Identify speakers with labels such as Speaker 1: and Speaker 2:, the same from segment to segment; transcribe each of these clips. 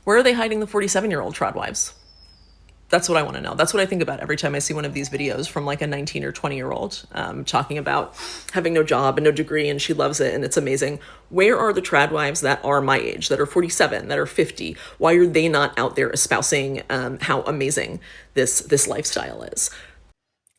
Speaker 1: Where are they hiding the 47-year-old TRADWIVES? That's what I want to know. That's what I think about every time I see one of these videos from like a 19 or 20-year-old talking about having no job and no degree and she loves it and it's amazing. Where are the TRADWIVES that are my age, that are 47, that are 50? Why are they not out there espousing how amazing this lifestyle is?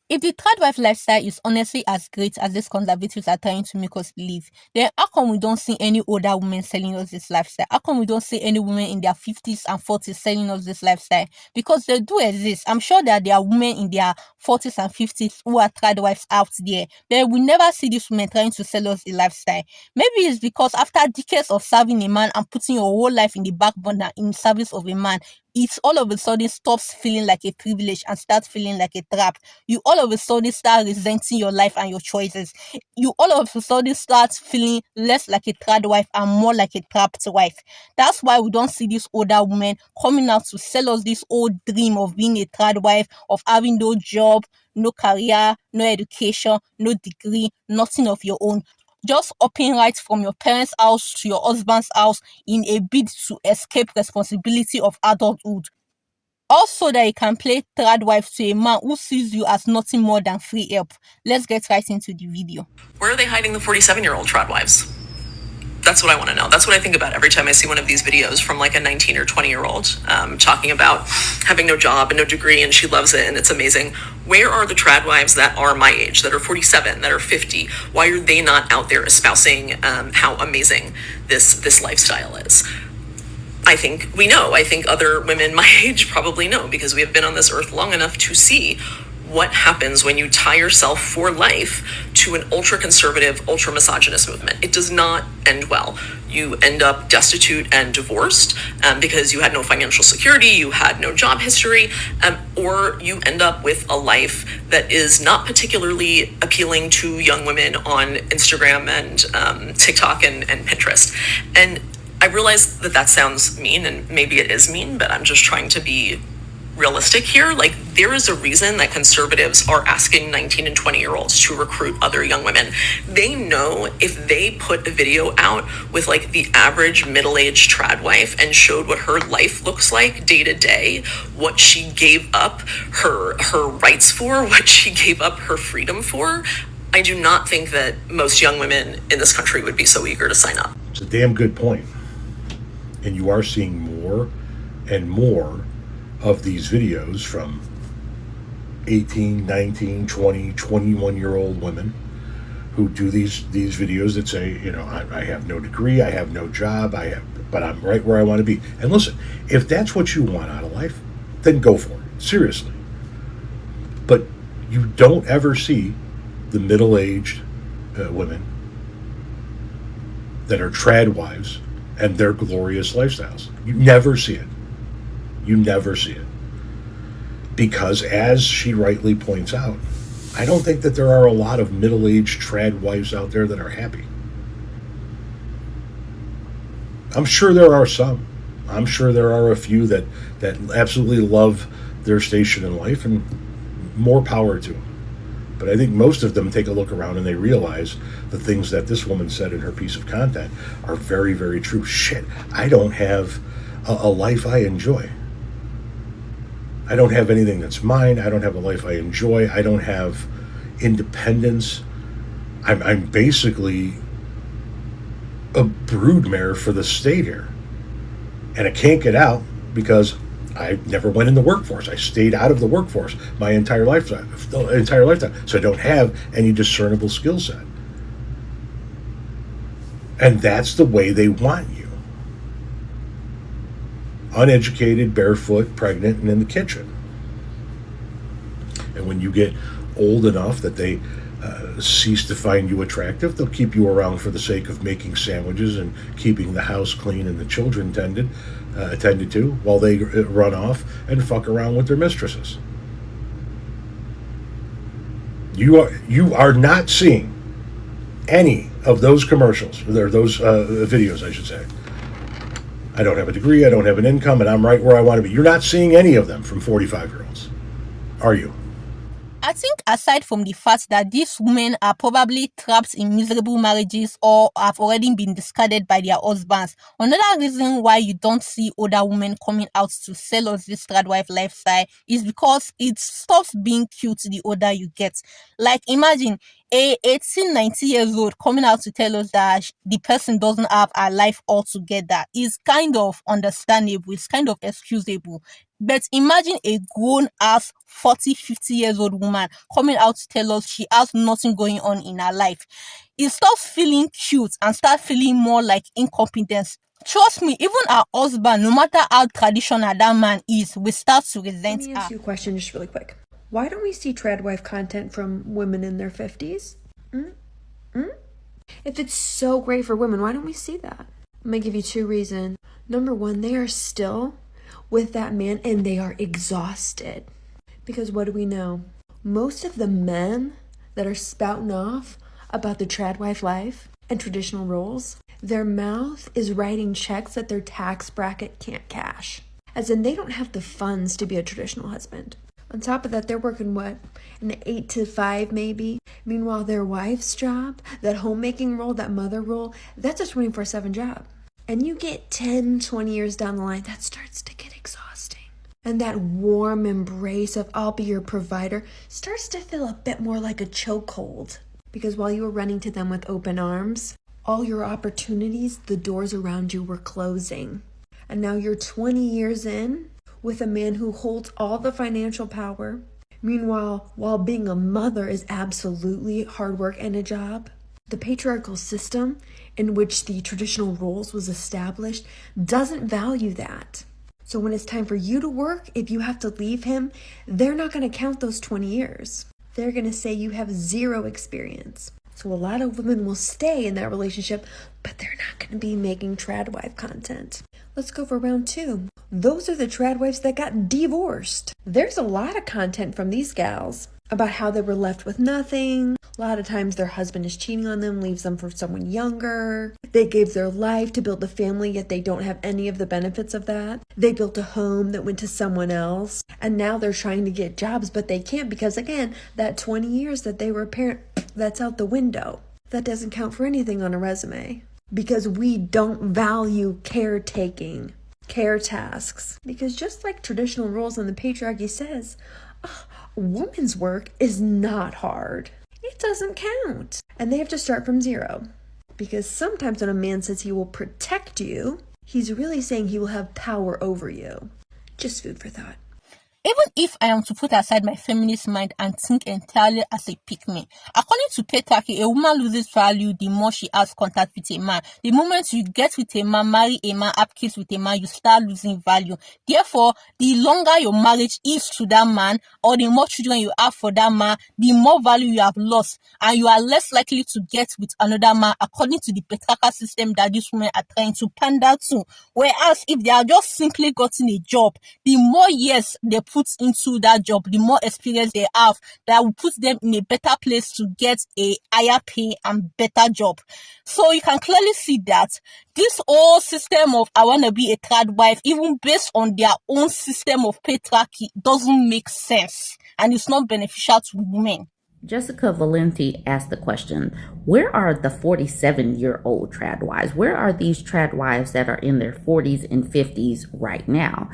Speaker 2: If the third wife lifestyle is honestly as great as these conservatives are trying to make us believe, then how come we don't see any older women selling us this lifestyle? How come we don't see any women in their 50s and 40s selling us this lifestyle? Because they do exist. I'm sure that there are women in their 40s and 50s who are third wives out there. But we never see these women trying to sell us the lifestyle. Maybe it's because after decades of serving a man and putting your whole life in the back burner in service of a man, it all of a sudden stops feeling like a privilege and starts feeling like a trap. You all of a sudden start resenting your life and your choices. You all of a sudden start feeling less like a third wife and more like a trapped wife. That's why we don't see these older women coming out to sell us this old dream of being a third wife, of having no job, no career, no education, no degree, nothing of your own. Just hopping right from your parents' house to your husband's house in a bid to escape responsibility of adulthood. Also, that you can play third wife to a man who sees you as nothing more than free help. Let's get right into the video.
Speaker 1: Where are they hiding the 47-year-old TRADWIVES? That's what I want to know. That's what I think about every time I see one of these videos from like a 19 or 20-year-old talking about having no job and no degree and she loves it and it's amazing. Where are the TRADWIVES that are my age, that are 47, that are 50? Why are they not out there espousing how amazing this lifestyle is? I think we know. I think other women my age probably know because we have been on this earth long enough to see what happens when you tie yourself for life to an ultra-conservative, ultra-misogynist movement. It does not end well. You end up destitute and divorced because you had no financial security, you had no job history, or you end up with a life that is not particularly appealing to young women on Instagram and TikTok and Pinterest. And I realize that sounds mean, and maybe it is mean, but I'm just trying to be realistic here. Like, there is a reason that conservatives are asking 19 and 20-year-olds to recruit other young women. They know if they put a video out with like the average middle-aged trad wife and showed what her life looks like day to day, what she gave up her rights for, what she gave up her freedom for, I do not think that most young women in this country would be so eager to sign up.
Speaker 3: It's a damn good point. And you are seeing more and more of these videos from 18, 19, 20, 21-year-old women who do these videos that say, you know, I have no degree, I have no job, but I'm right where I want to be. And listen, if that's what you want out of life, then go for it. Seriously. But you don't ever see the middle-aged women that are trad wives and their glorious lifestyles. You never see it. You never see it. Because, as she rightly points out, I don't think that there are a lot of middle-aged trad wives out there that are happy. I'm sure there are some. I'm sure there are a few that absolutely love their station in life, and more power to them. But I think most of them take a look around and they realize the things that this woman said in her piece of content are very, very true. Shit, I don't have a life I enjoy. I don't have anything that's mine. I don't have a life I enjoy. I don't have independence. I'm basically a broodmare for the state here. And I can't get out because I never went in the workforce. I stayed out of the workforce my entire lifetime. So I don't have any discernible skill set. And that's the way they want you. Uneducated, barefoot, pregnant, and in the kitchen. And when you get old enough that they cease to find you attractive, they'll keep you around for the sake of making sandwiches and keeping the house clean and the children attended to while they run off and fuck around with their mistresses. You are not seeing any of those commercials, or those videos, I should say. I don't have a degree, I don't have an income, and I'm right where I want to be. You're not seeing any of them from 45-year-olds, are you?
Speaker 2: I think aside from the fact that these women are probably trapped in miserable marriages or have already been discarded by their husbands, another reason why you don't see older women coming out to sell us this TRADWIVE lifestyle is because it stops being cute the older you get. Like imagine a 18, 90 years old coming out to tell us that the person doesn't have a life altogether is kind of understandable. It's kind of excusable. But imagine a grown ass 40, 50 years old woman coming out to tell us she has nothing going on in her life. It stops feeling cute and start feeling more like incompetence. Trust me, even our husband, no matter how traditional that man is, we start to
Speaker 4: Let
Speaker 2: resent
Speaker 4: me
Speaker 2: her.
Speaker 4: ask you a question just really quick. Why don't we see TRADWIVE content from women in their 50s? If it's so great for women, why don't we see that? I'm going to give you 2 reasons. Number 1, they are still with that man and they are exhausted. Because what do we know? Most of the men that are spouting off about the TRADWIVE life and traditional roles, their mouth is writing checks that their tax bracket can't cash. As in, they don't have the funds to be a traditional husband. On top of that, they're working an 8 to 5 maybe. Meanwhile, their wife's job, that homemaking role, that mother role, that's a 24/7 job. And you get 10, 20 years down the line, that starts to get exhausting. And that warm embrace of I'll be your provider starts to feel a bit more like a chokehold. Because while you were running to them with open arms, all your opportunities, the doors around you were closing. And now you're 20 years in with a man who holds all the financial power. Meanwhile, while being a mother is absolutely hard work and a job, the patriarchal system in which the traditional roles was established doesn't value that. So when it's time for you to work, if you have to leave him, they're not going to count those 20 years. They're going to say you have 0 experience. So a lot of women will stay in that relationship, but they're not going to be making TRADWIVE content. Let's go for round 2. Those are the TRADWIVEs that got divorced. There's a lot of content from these gals about how they were left with nothing. A lot of times their husband is cheating on them, leaves them for someone younger. They gave their life to build a family, yet they don't have any of the benefits of that. They built a home that went to someone else, and now they're trying to get jobs, but they can't because, again, that 20 years that they were a parent, that's out the window. That doesn't count for anything on a resume because we don't value caretaking, care tasks. Because just like traditional roles in the patriarchy says, woman's work is not hard. It doesn't count. And they have to start from 0. Because sometimes when a man says he will protect you, he's really saying he will have power over you. Just food for thought.
Speaker 2: Even if I am to put aside my feminist mind and think entirely as a pick-me, according to patriarchy, a woman loses value the more she has contact with a man. The moment you get with a man, marry a man, have kids with a man, you start losing value. Therefore, the longer your marriage is to that man, or the more children you have for that man, the more value you have lost, and you are less likely to get with another man according to the patriarchal system that these women are trying to pander to. Whereas if they are just simply gotten a job, the more years they put into that job, the more experience they have, that will put them in a better place to get a higher pay and better job. So you can clearly see that this whole system of I want to be a TRADWIVE, even based on their own system of patriarchy, doesn't make sense and it's not beneficial to women.
Speaker 5: Jessica Valenti asked the question, where are the 47-year-old TRADWIVEs? Where are these TRADWIVEs that are in their 40s and 50s right now?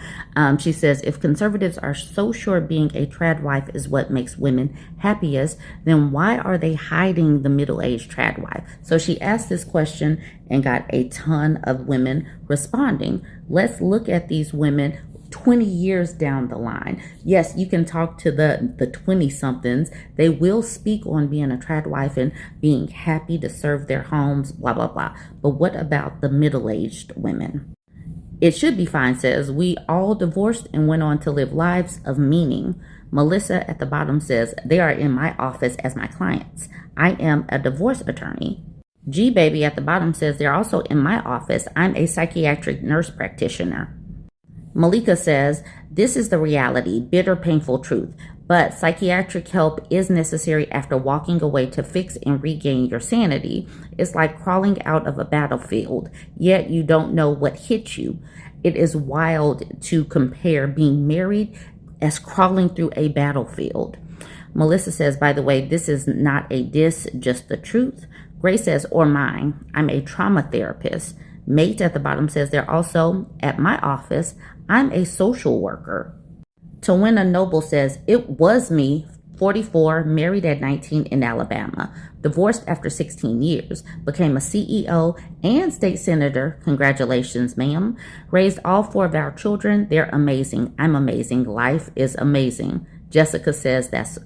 Speaker 5: She says, if conservatives are so sure being a TRADWIVE is what makes women happiest, then why are they hiding the middle-aged TRADWIVE? So she asked this question and got a ton of women responding. Let's look at these women 20 years down the line. Yes, you can talk to the 20-somethings. They will speak on being a TRADWIVE and being happy to serve their homes, blah, blah, blah. But what about the middle-aged women? It should be fine, says, we all divorced and went on to live lives of meaning. Melissa at the bottom says, they are in my office as my clients. I am a divorce attorney. G Baby at the bottom says, they're also in my office. I'm a psychiatric nurse practitioner. Malika says, this is the reality, bitter, painful truth, but psychiatric help is necessary after walking away to fix and regain your sanity. It's like crawling out of a battlefield, yet you don't know what hit you. It is wild to compare being married as crawling through a battlefield. Melissa says, by the way, this is not a diss, just the truth. Grace says, or mine. I'm a trauma therapist. Mate at the bottom says, they're also at my office. I'm a social worker. Towina Noble says, it was me, 44, married at 19 in Alabama, divorced after 16 years, became a CEO and state senator. Congratulations, ma'am. Raised all 4 of our children. They're amazing. I'm amazing. Life is amazing. Jessica says, that's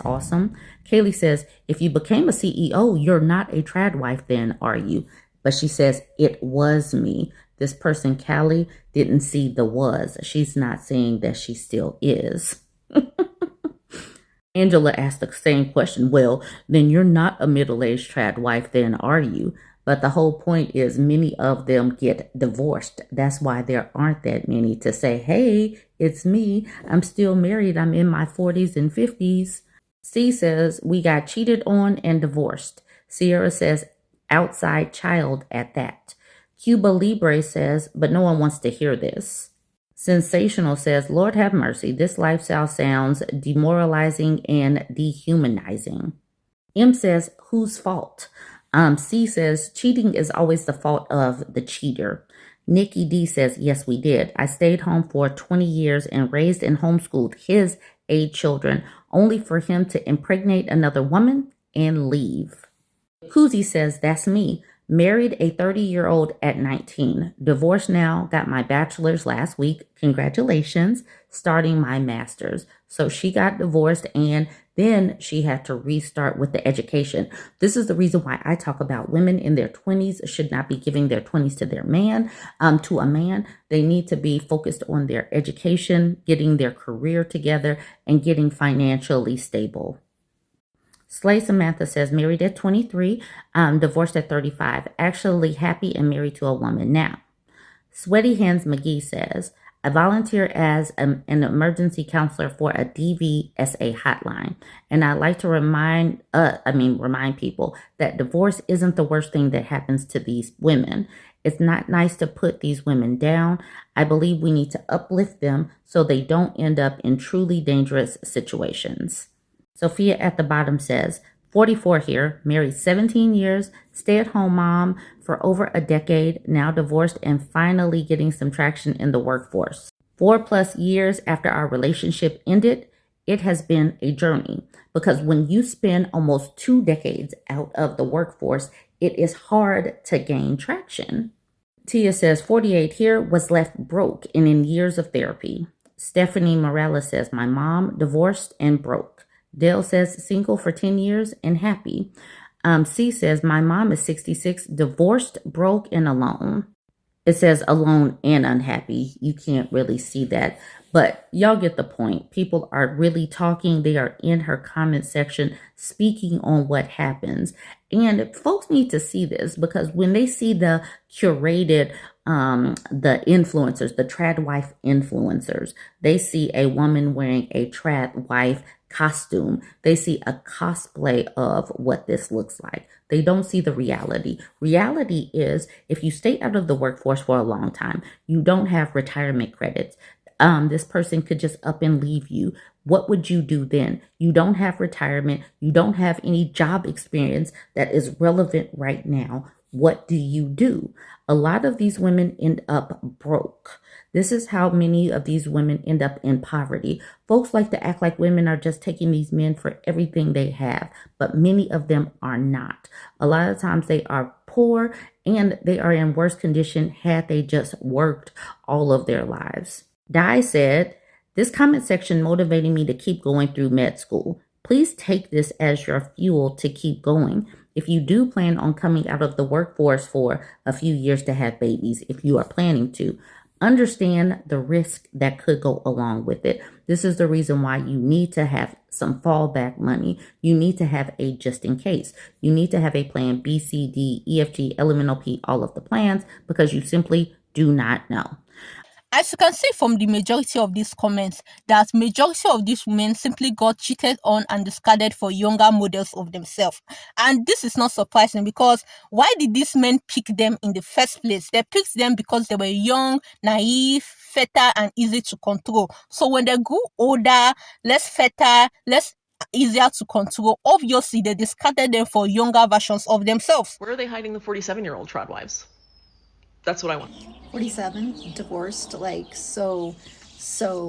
Speaker 5: awesome. Kaylee says, if you became a CEO, you're not a trad wife then, are you? But she says, it was me. This person, Callie, didn't see the was. She's not saying that she still is. Angela asked the same question. Well, then you're not a middle-aged trad wife then, are you? But the whole point is many of them get divorced. That's why there aren't that many to say, hey, it's me. I'm still married. I'm in my 40s and 50s. C says, we got cheated on and divorced. Sierra says, outside child at that. Cuba Libre says, but no one wants to hear this. Sensational says, Lord have mercy. This lifestyle sounds demoralizing and dehumanizing. M says, whose fault? C says, cheating is always the fault of the cheater. Nikki D says, yes, we did. I stayed home for 20 years and raised and homeschooled his 8 children, only for him to impregnate another woman and leave. Koozie says, that's me. Married a 30-year-old at 19. Divorced now. Got my bachelor's last week. Congratulations. Starting my master's. So she got divorced and then she had to restart with the education. This is the reason why I talk about women in their 20s should not be giving their 20s to their man, to a man. They need to be focused on their education, getting their career together, and getting financially stable. Slay Samantha says, married at 23, divorced at 35, actually happy and married to a woman now. Sweaty Hands McGee says, I volunteer as an emergency counselor for a DVSA hotline, and I like to remind people that divorce isn't the worst thing that happens to these women. It's not nice to put these women down. I believe we need to uplift them so they don't end up in truly dangerous situations. Sophia at the bottom says, 44 here, married 17 years, stay-at-home mom for over a decade, now divorced and finally getting some traction in the workforce. 4+ years after our relationship ended, it has been a journey because when you spend almost 2 decades out of the workforce, it is hard to gain traction. Tia says, 48 here, was left broke and in years of therapy. Stephanie Morales says, my mom divorced and broke. Dale says, single for 10 years and happy. C says, my mom is 66, divorced, broke, and alone. It says alone and unhappy. You can't really see that, but y'all get the point. People are really talking. They are in her comment section speaking on what happens. And folks need to see this because when they see the curated, the influencers, the trad wife influencers, they see a woman wearing a trad wife costume. They see a cosplay of what this looks like. They don't see the reality. Reality is if you stay out of the workforce for a long time, you don't have retirement credits. This person could just up and leave you. What would you do then? You don't have retirement. You don't have any job experience that is relevant right now. What do you do? A lot of these women end up broke. This is how many of these women end up in poverty. Folks like to act like women are just taking these men for everything they have, but many of them are not. A lot of times they are poor and they are in worse condition had they just worked all of their lives. Di said, this comment section motivated me to keep going through med school. Please take this as your fuel to keep going. If you do plan on coming out of the workforce for a few years to have babies, if you are planning to, understand the risk that could go along with it. This is the reason why you need to have some fallback money. You need to have a just in case. You need to have a plan B, C, D, E, F, G, LMNOP, all of the plans, because you simply do not know.
Speaker 2: As you can see from the majority of these comments, that majority of these women simply got cheated on and discarded for younger models of themselves. And this is not surprising because why did these men pick them in the first place? They picked them because they were young, naive, fertile, and easy to control. So when they grew older, less fertile, less easier to control. Obviously, they discarded them for younger versions of themselves.
Speaker 1: Where are they hiding the 47-year-old TRADWIVES? That's what I want.
Speaker 6: 47, divorced, like so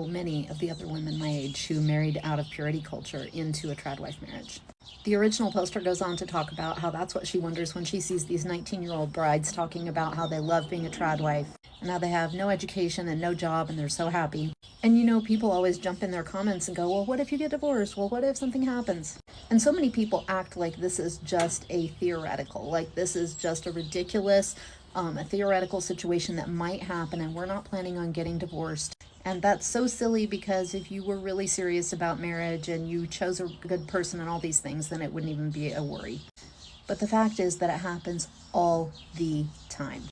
Speaker 6: many of the other women my age who married out of purity culture into a tradwife marriage. The original poster goes on to talk about how that's what she wonders when she sees these 19-year-old brides talking about how they love being a tradwife and how they have no education and no job and they're so happy. And you know, people always jump in their comments and go, well, what if you get divorced? Well, what if something happens? And so many people act like this is just a theoretical, like this is just a ridiculous, a theoretical situation that might happen and we're not planning on getting divorced. And that's so silly because if you were really serious about marriage and you chose a good person and all these things, then it wouldn't even be a worry. But the fact is that it happens all the time.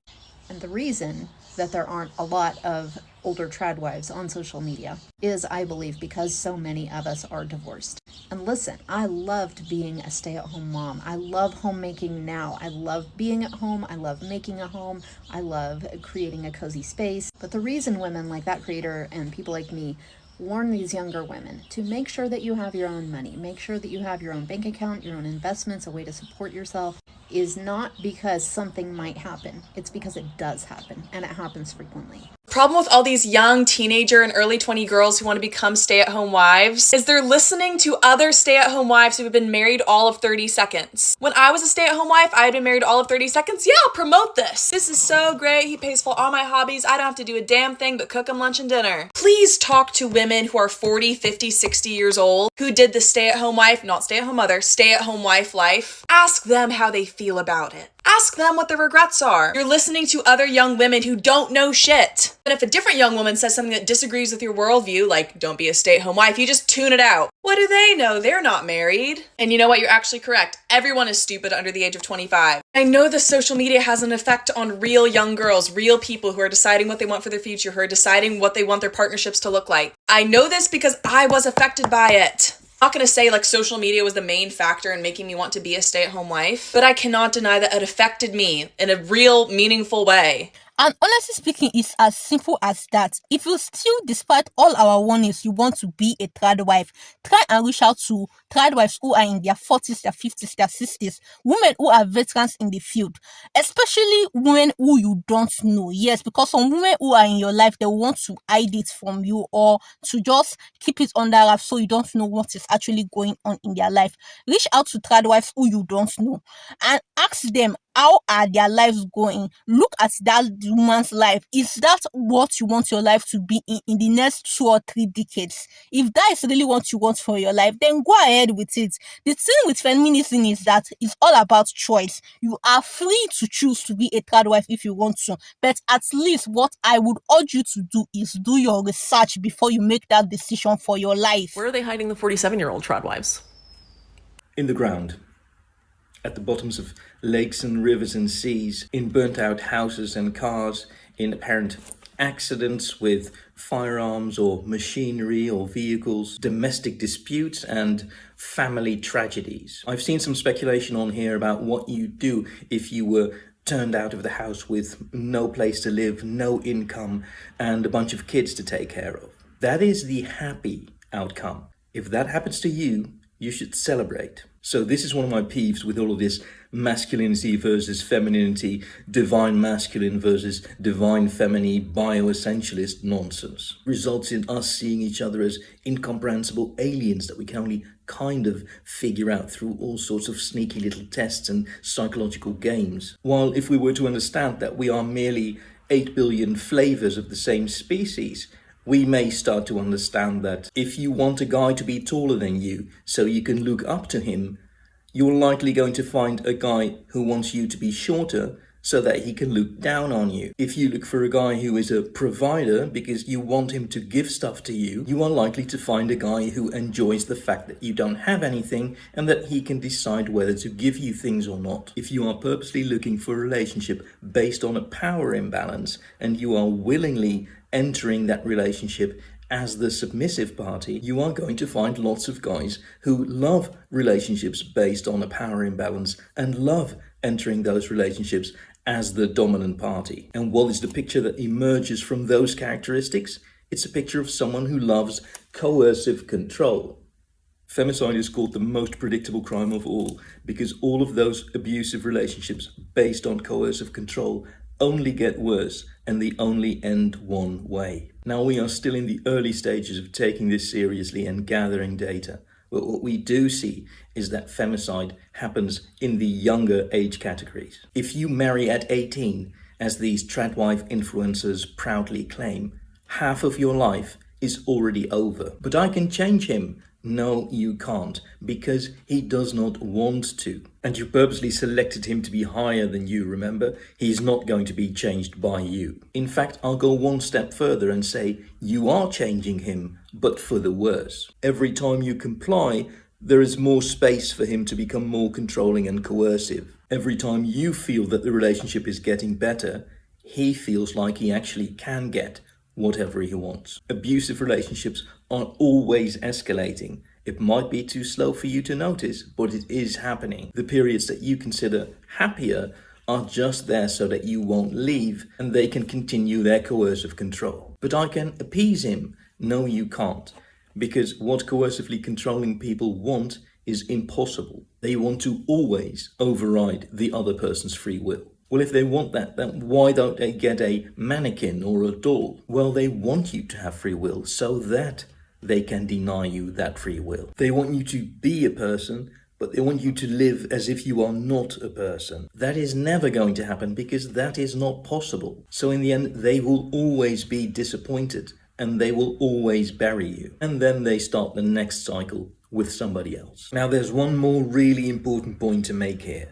Speaker 6: And the reason that there aren't a lot of older tradwives on social media is, I believe, because so many of us are divorced. And listen, I loved being a stay-at-home mom. I love homemaking now. I love being at home. I love making a home. I love creating a cozy space. But the reason women like that creator and people like me warn these younger women to make sure that you have your own money, make sure that you have your own bank account, your own investments, a way to support yourself, is not because something might happen. It's because it does happen, and it happens frequently.
Speaker 7: Problem with all these young teenager and early 20 girls who want to become stay-at-home wives is they're listening to other stay-at-home wives who have been married all of 30 seconds. When I was a stay-at-home wife, I had been married all of 30 seconds. Yeah, I'll promote this. This is so great. He pays for all my hobbies. I don't have to do a damn thing but cook him lunch and dinner. Please talk to women who are 40, 50, 60 years old who did the stay-at-home wife, not stay-at-home mother, stay-at-home wife life. Ask them how they feel about it. Ask them what their regrets are. You're listening to other young women who don't know shit. And if a different young woman says something that disagrees with your worldview, like don't be a stay-at-home wife, you just tune it out. What do they know? They're not married. And you know what? You're actually correct. Everyone is stupid under the age of 25. I know the social media has an effect on real young girls, real people who are deciding what they want for their future, who are deciding what they want their partnerships to look like. I know this because I was affected by it. I'm not going to say like social media was the main factor in making me want to be a stay-at-home wife, but I cannot deny that it affected me in a real, meaningful way.
Speaker 2: And honestly speaking, it's as simple as that. If you still, despite all our warnings, you want to be a tradwife, try and reach out to tradwives who are in their 40s, their 50s, their 60s, women who are veterans in the field, especially women who you don't know. Yes, because some women who are in your life, they want to hide it from you or to just keep it under wraps so you don't know what is actually going on in their life. Reach out to tradwives who you don't know and ask them, how are their lives going? Look at that woman's life. Is that what you want your life to be in the next 2 or 3 decades? If that is really what you want for your life, then go ahead with it. The thing with feminism is that it's all about choice. You are free to choose to be a tradwife if you want to. But at least what I would urge you to do is do your research before you make that decision for your life.
Speaker 1: Where are they hiding the 47-year-old TRADWIVES?
Speaker 8: In the ground, at the bottoms of lakes and rivers and seas, in burnt out houses and cars, in apparent accidents with firearms or machinery or vehicles, domestic disputes and family tragedies. I've seen some speculation on here about what you'd do if you were turned out of the house with no place to live, no income, and a bunch of kids to take care of. That is the happy outcome. If that happens to you, you should celebrate. So this is one of my peeves with all of this masculinity versus femininity, divine masculine versus divine feminine, bioessentialist nonsense. Results in us seeing each other as incomprehensible aliens that we can only kind of figure out through all sorts of sneaky little tests and psychological games. While if we were to understand that we are merely 8 billion flavors of the same species, we may start to understand that if you want a guy to be taller than you so you can look up to him, you're likely going to find a guy who wants you to be shorter so that he can look down on you. If you look for a guy who is a provider because you want him to give stuff to you, you are likely to find a guy who enjoys the fact that you don't have anything and that he can decide whether to give you things or not. If you are purposely looking for a relationship based on a power imbalance and you are willingly entering that relationship as the submissive party, you are going to find lots of guys who love relationships based on a power imbalance and love entering those relationships as the dominant party. And what is the picture that emerges from those characteristics? It's a picture of someone who loves coercive control. Femicide is called the most predictable crime of all because all of those abusive relationships based on coercive control only get worse and they only end one way. Now, we are still in the early stages of taking this seriously and gathering data, but what we do see is that femicide happens in the younger age categories. If you marry at 18, as these TRADWIVE influencers proudly claim, half of your life is already over. But I can change him. No, you can't, because he does not want to. And you purposely selected him to be higher than you, remember? He's not going to be changed by you. In fact, I'll go one step further and say you are changing him, but for the worse. Every time you comply, there is more space for him to become more controlling and coercive. Every time you feel that the relationship is getting better, he feels like he actually can get whatever he wants. Abusive relationships are always escalating. It might be too slow for you to notice, but it is happening. The periods that you consider happier are just there so that you won't leave and they can continue their coercive control. But I can appease him. No, you can't. Because what coercively controlling people want is impossible. They want to always override the other person's free will. Well, if they want that, then why don't they get a mannequin or a doll? Well, they want you to have free will so that they can deny you that free will. They want you to be a person, but they want you to live as if you are not a person. That is never going to happen because that is not possible. So in the end, they will always be disappointed and they will always bury you. And then they start the next cycle with somebody else. Now, there's one more really important point to make here.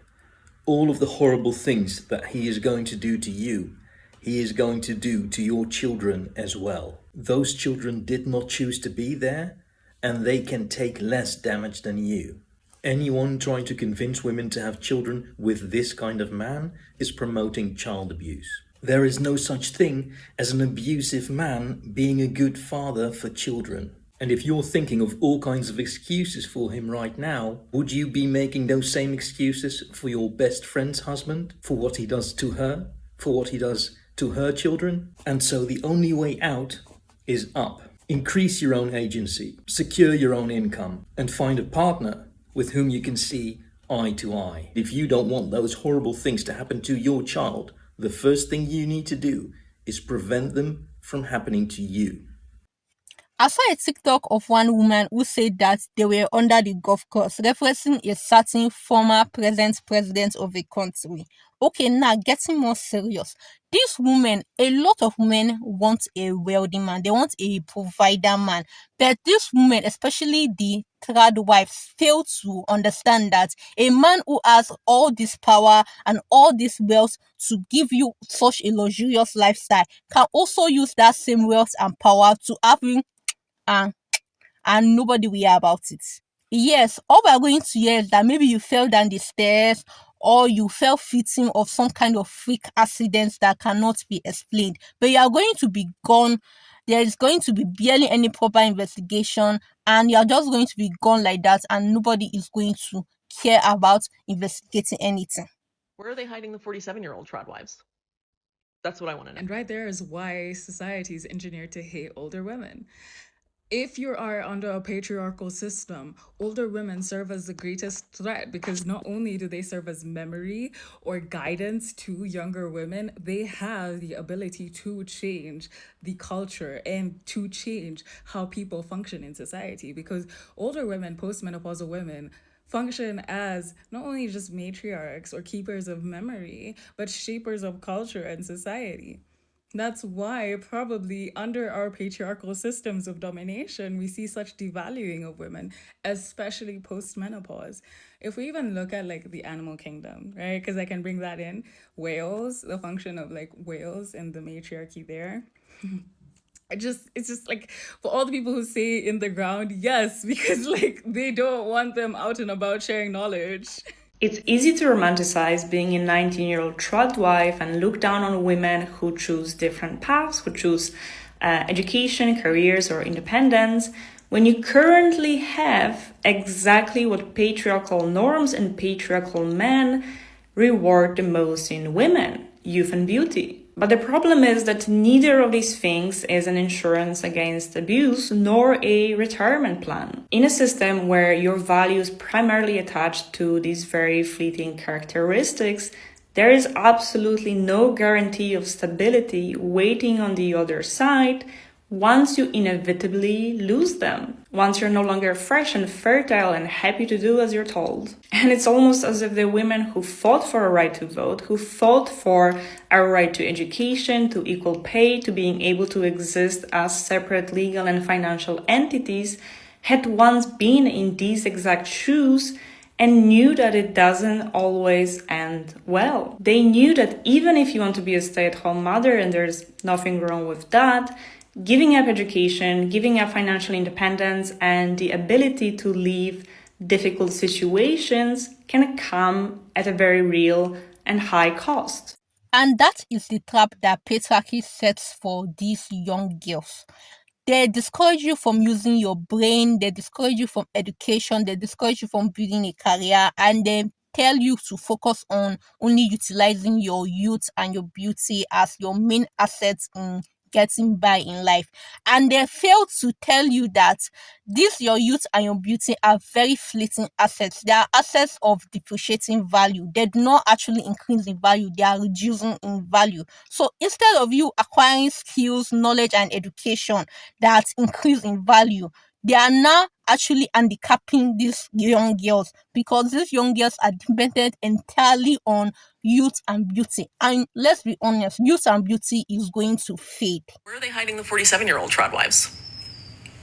Speaker 8: All of the horrible things that he is going to do to you, he is going to do to your children as well. Those children did not choose to be there, and they can take less damage than you. Anyone trying to convince women to have children with this kind of man is promoting child abuse. There is no such thing as an abusive man being a good father for children. And if you're thinking of all kinds of excuses for him right now, would you be making those same excuses for your best friend's husband? For what he does to her? For what he does to her children? And so the only way out is up. Increase your own agency, secure your own income, and find a partner with whom you can see eye to eye. If you don't want those horrible things to happen to your child, the first thing you need to do is prevent them from happening to you.
Speaker 2: I saw a TikTok of one woman who said that they were under the golf course, referencing a certain former present president of a country. Okay, now getting more serious. This woman, a lot of women want a wealthy man. They want a provider man. But this woman, especially the TRADWIVES, fail to understand that a man who has all this power and all this wealth to give you such a luxurious lifestyle can also use that same wealth and power to have you and nobody will hear about it. Yes, all we are going to hear is that maybe you fell down the stairs or you fell victim of some kind of freak accident that cannot be explained. But you are going to be gone. There is going to be barely any proper investigation and you are just going to be gone like that and nobody is going to care about investigating anything.
Speaker 1: Where are they hiding the 47-year-old TRADWIVES? That's what I want to know.
Speaker 9: And right there is why society is engineered to hate older women. If you are under a patriarchal system, older women serve as the greatest threat because not only do they serve as memory or guidance to younger women, they have the ability to change the culture and to change how people function in society, because older women, postmenopausal women, function as not only just matriarchs or keepers of memory, but shapers of culture and society. That's why probably under our patriarchal systems of domination, we see such devaluing of women, especially post-menopause. If we even look at like the animal kingdom, right? Because I can bring that in. Whales, the function of like whales and the matriarchy there. It's just like for all the people who say in the ground, yes, because like they don't want them out and about sharing knowledge.
Speaker 10: It's easy to romanticize being a 19-year-old TRADWIVE and look down on women who choose different paths, who choose education, careers, or independence, when you currently have exactly what patriarchal norms and patriarchal men reward the most in women: youth and beauty. But the problem is that neither of these things is an insurance against abuse nor a retirement plan. In a system where your value is primarily attached to these very fleeting characteristics, there is absolutely no guarantee of stability waiting on the other side once you inevitably lose them, once you're no longer fresh and fertile and happy to do as you're told. And it's almost as if the women who fought for a right to vote, who fought for our right to education, to equal pay, to being able to exist as separate legal and financial entities, had once been in these exact shoes and knew that it doesn't always end well. They knew that even if you want to be a stay-at-home mother, and there's nothing wrong with that, giving up education, giving up financial independence, and the ability to leave difficult situations can come at a very real and high cost.
Speaker 2: And that is the trap that patriarchy sets for these young girls. They discourage you from using your brain, they discourage you from education, they discourage you from building a career, and they tell you to focus on only utilizing your youth and your beauty as your main assets in getting by in life. And they fail to tell you that these your youth and your beauty are very fleeting assets. They are assets of depreciating value. They do not actually increase in value, they are reducing in value. So instead of you acquiring skills, knowledge, and education that increase in value, they are now actually handicapping these young girls because these young girls are dependent entirely on youth and beauty. And let's be honest, youth and beauty is going to fade.
Speaker 1: Where are they hiding the 47-year-old TRADWIVES?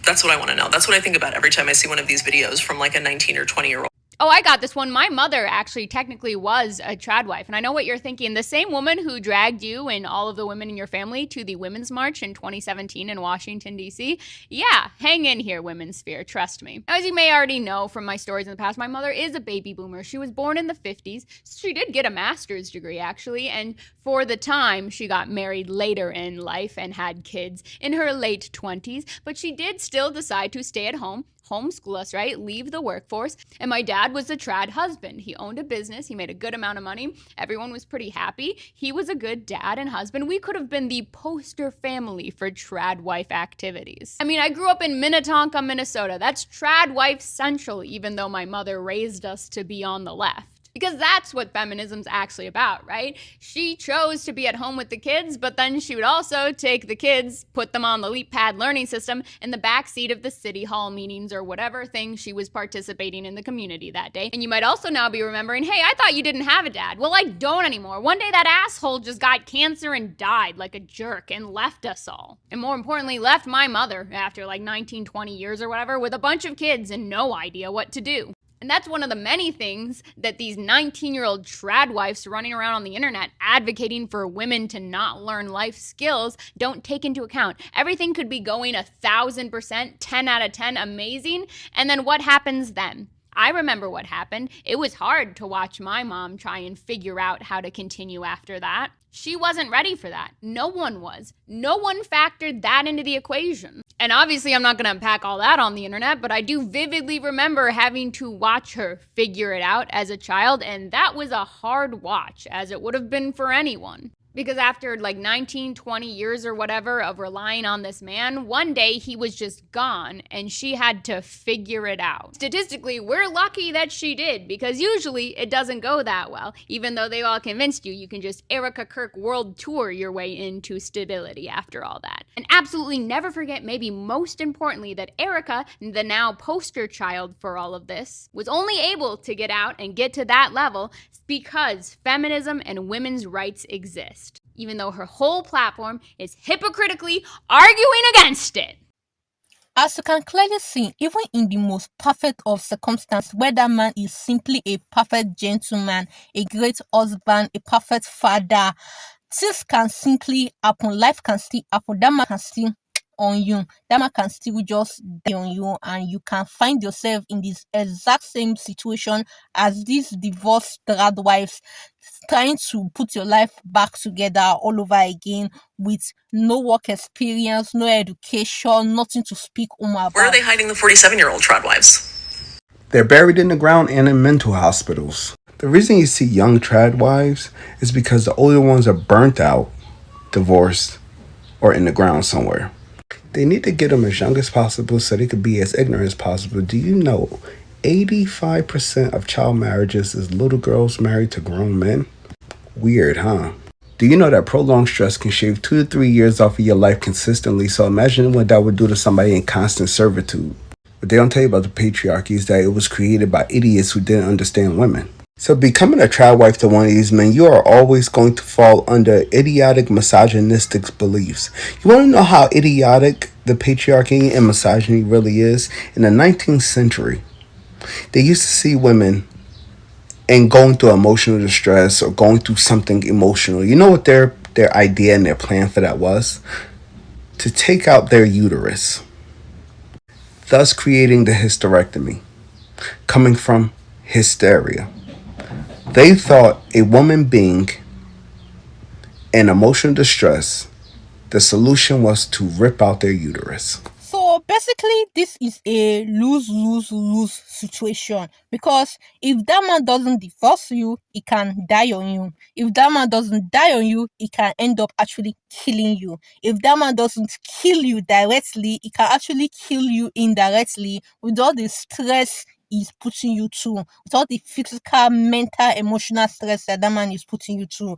Speaker 1: That's what I want to know. That's what I think about every time I see one of these videos from like a 19 or 20-year-old.
Speaker 11: Oh, I got this one. My mother actually technically was a tradwife. And I know what you're thinking. The same woman who dragged you and all of the women in your family to the Women's March in 2017 in Washington, D.C. Yeah, hang in here, women's sphere. Trust me. Now, as you may already know from my stories in the past, my mother is a baby boomer. She was born in the 50s. She did get a master's degree, actually. And for the time, she got married later in life and had kids in her late 20s. But she did still decide to stay at home, homeschool us, right? Leave the workforce. And my dad was a trad husband. He owned a business. He made a good amount of money. Everyone was pretty happy. He was a good dad and husband. We could have been the poster family for trad wife activities. I mean, I grew up in Minnetonka, Minnesota. That's trad wife central, even though my mother raised us to be on the left. Because that's what feminism's actually about, right? She chose to be at home with the kids, but then she would also take the kids, put them on the LeapPad learning system in the backseat of the city hall meetings or whatever thing she was participating in the community that day. And you might also now be remembering, hey, I thought you didn't have a dad. Well, I don't anymore. One day that asshole just got cancer and died like a jerk and left us all. And more importantly, left my mother after like 19, 20 years or whatever with a bunch of kids and no idea what to do. And that's one of the many things that these 19-year-old tradwives running around on the internet advocating for women to not learn life skills don't take into account. Everything could be going 1,000%, 10 out of 10, amazing. And then what happens then? I remember what happened. It was hard to watch my mom try and figure out how to continue after that. She wasn't ready for that. No one was. No one factored that into the equation. And obviously I'm not going to unpack all that on the internet, but I do vividly remember having to watch her figure it out as a child, and that was a hard watch, as it would have been for anyone. Because after like 19, 20 years or whatever of relying on this man, one day he was just gone and she had to figure it out. Statistically, we're lucky that she did, because usually it doesn't go that well. Even though they all convinced you can just Erica Kirk world tour your way into stability after all that. And absolutely never forget, maybe most importantly, that Erica, the now poster child for all of this, was only able to get out and get to that level because feminism and women's rights exist, even though her whole platform is hypocritically arguing against it.
Speaker 2: As you can clearly see, even in the most perfect of circumstances, where that man is simply a perfect gentleman, a great husband, a perfect father, things can simply happen. Life can still happen. That man can still on you. That man can still just die on you, and you can find yourself in this exact same situation as these divorced tradwives, trying to put your life back together all over again with no work experience, no education, nothing to speak about.
Speaker 1: Where are they hiding the 47-year-old tradwives?
Speaker 12: They're buried in the ground and in mental hospitals. The reason you see young tradwives is because the older ones are burnt out, divorced, or in the ground somewhere. They need to get them as young as possible so they could be as ignorant as possible. Do you know 85% of child marriages is little girls married to grown men? Weird, huh? Do you know that prolonged stress can shave 2 to 3 years off of your life consistently? So imagine what that would do to somebody in constant servitude. What they don't tell you about the patriarchy is that it was created by idiots who didn't understand women. So becoming a trad wife to one of these men, you are always going to fall under idiotic misogynistic beliefs. You want to know how idiotic the patriarchy and misogyny really is? In the 19th century, they used to see women and going through emotional distress or going through something emotional. You know what their idea and their plan for that was? To take out their uterus, thus creating the hysterectomy, coming from hysteria. They thought a woman being in emotional distress, the solution was to rip out their uterus.
Speaker 2: So basically, this is a lose-lose-lose situation, because if that man doesn't divorce you, he can die on you. If that man doesn't die on you, he can end up actually killing you. If that man doesn't kill you directly, he can actually kill you indirectly with all the stress he's putting you through, with all the physical, mental, emotional stress that man is putting you through.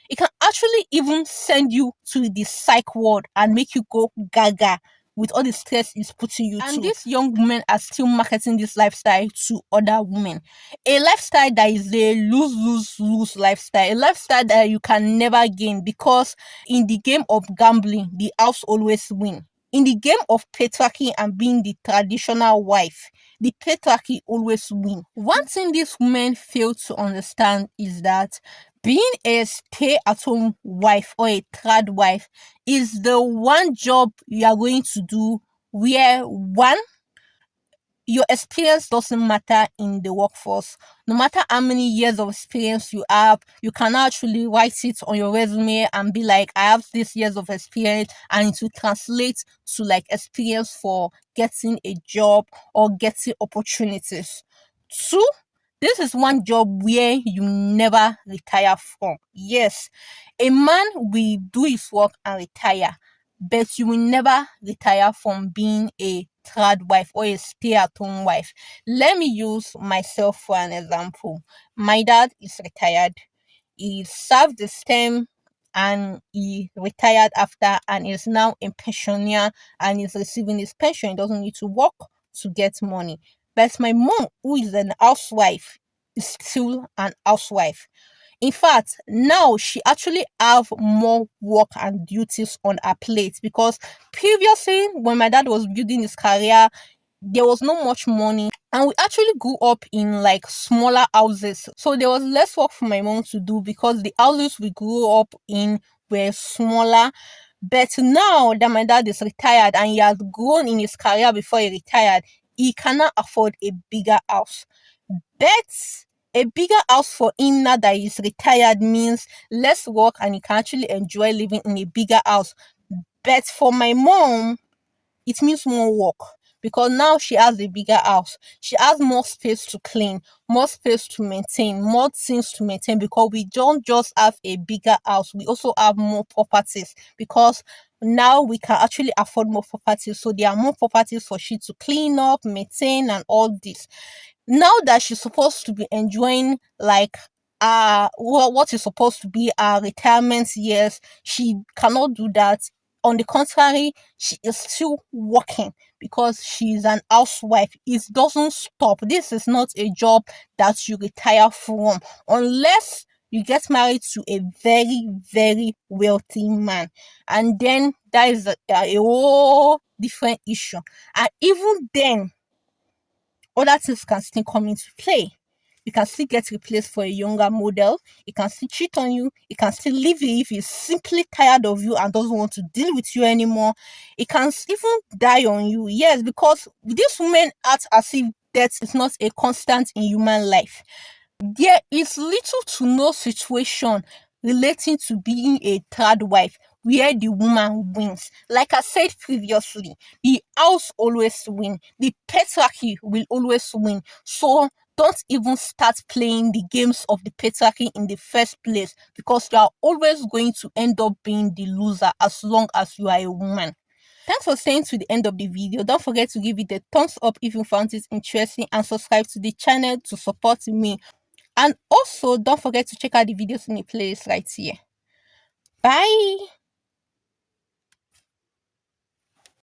Speaker 2: It can actually even send you to the psych ward and make you go gaga with all the stress it's putting you through. And these young women are still marketing this lifestyle to other women. A lifestyle that is a lose-lose-lose lifestyle. A lifestyle that you can never gain, because in the game of gambling, the house always win. In the game of patriarchy and being the traditional wife, the patriarchy always win. One thing these women fail to understand is that being a stay-at-home wife or a trad wife is the one job you are going to do where, one, your experience doesn't matter in the workforce. No matter how many years of experience you have, you can actually write it on your resume and be like, I have this years of experience, and it will translate to like experience for getting a job or getting opportunities. Two, this is one job where you never retire from. Yes, a man will do his work and retire, but you will never retire from being a trad wife or a stay-at-home wife. Let me use myself for an example. My dad is retired. He served the term and he retired after, and is now a pensioner and is receiving his pension. He doesn't need to work to get money. But my mom, who is an housewife, is still an housewife. In fact, now she actually have more work and duties on her plate, because previously when my dad was building his career, there was not much money, and we actually grew up in like smaller houses, so there was less work for my mom to do because the houses we grew up in were smaller. But now that my dad is retired and he has grown in his career before he retired, he cannot afford a bigger house. But a bigger house for him now that he's retired means less work, and he can actually enjoy living in a bigger house. But for my mom, it means more work, because now she has a bigger house. She has more space to clean, more space to maintain, more things to maintain, because we don't just have a bigger house, we also have more properties, because now we can actually afford more properties. So there are more properties for she to clean up, maintain, and all this. Now that she's supposed to be enjoying like what is supposed to be our retirement years, she cannot do that. On the contrary, she is still working because she's an housewife. It doesn't stop. This is not a job that you retire from unless you get married to a very, very wealthy man. And then that is a whole different issue. And even then, other things can still come into play. You can still get replaced for a younger model. He can still cheat on you. He can still leave you if he's simply tired of you and doesn't want to deal with you anymore. He can even die on you. Yes, because these women act as if death is not a constant in human life. There is little to no situation relating to being a third wife where the woman wins. Like I said previously, the house always win. The patriarchy will always win. So don't even start playing the games of the patriarchy in the first place, because you are always going to end up being the loser as long as you are a woman. Thanks for staying to the end of the video. Don't forget to give it a thumbs up if you found it interesting, and subscribe to the channel to support me. And also, don't forget to check out the videos in the playlist right here. Bye!